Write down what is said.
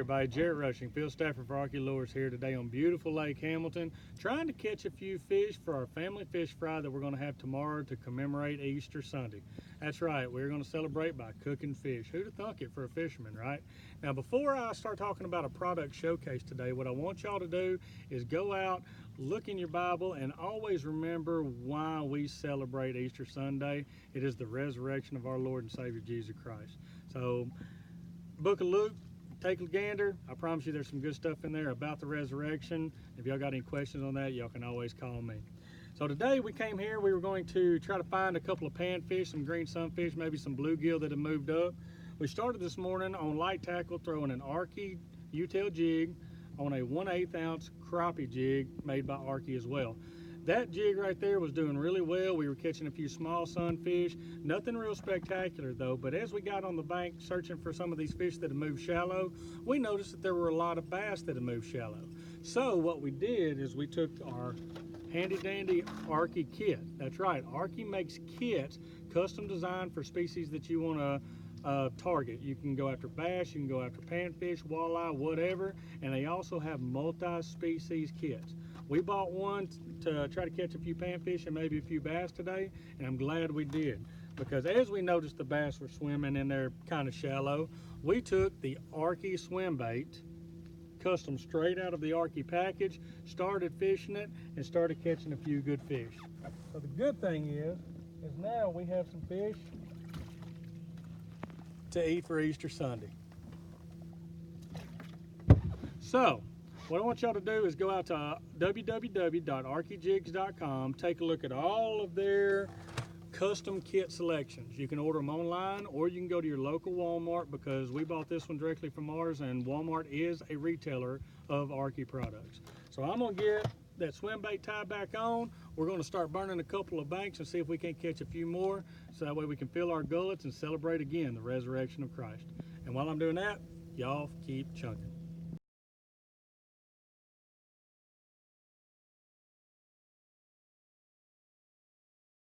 everybody, Jarrett Rushing, Field Staffer for Arkie Lures here today on beautiful Lake Hamilton, trying to catch a few fish for our family fish fry that we're going to have tomorrow to commemorate Easter Sunday. That's right, we're going to celebrate by cooking fish. Who'd have thunk it for a fisherman, right? Now, before I start talking about a product showcase today, what I want y'all to do is go out, look in your Bible, and always remember why we celebrate Easter Sunday. It is the resurrection of our Lord and Savior Jesus Christ. So, Book of Luke, take a gander. I promise you there's some good stuff in there about the resurrection. If y'all got any questions on that, y'all can always call me. So today we came here, we were going to try to find a couple of panfish, some green sunfish, maybe some bluegill that have moved up. We started this morning on light tackle throwing an Arkie U-tail jig on a 1/8 ounce crappie jig made by Arkie as well. That jig right there was doing really well. We were catching a few small sunfish. Nothing real spectacular though, but as we got on the bank searching for some of these fish that had moved shallow, we noticed that there were a lot of bass that had moved shallow. So what we did is we took our handy dandy Arkie kit. That's right, Arkie makes kits custom designed for species that you want to target. You can go after bass, you can go after panfish, walleye, whatever, and they also have multi-species kits. We bought one to try to catch a few panfish and maybe a few bass today, and I'm glad we did, because as we noticed the bass were swimming in there kind of shallow, we took the Arkie swim bait, custom straight out of the Arkie package, started fishing it, and started catching a few good fish. So the good thing is now we have some fish to eat for Easter Sunday. So, what I want y'all to do is go out to www.arkiejigs.com, take a look at all of their custom kit selections. You can order them online or you can go to your local Walmart, because we bought this one directly from ours and Walmart is a retailer of Arkie products. So I'm gonna get that swim bait tied back on. We're gonna start burning a couple of banks and see if we can catch a few more, so that way we can fill our gullets and celebrate again the resurrection of Christ. And while I'm doing that, y'all keep chunking.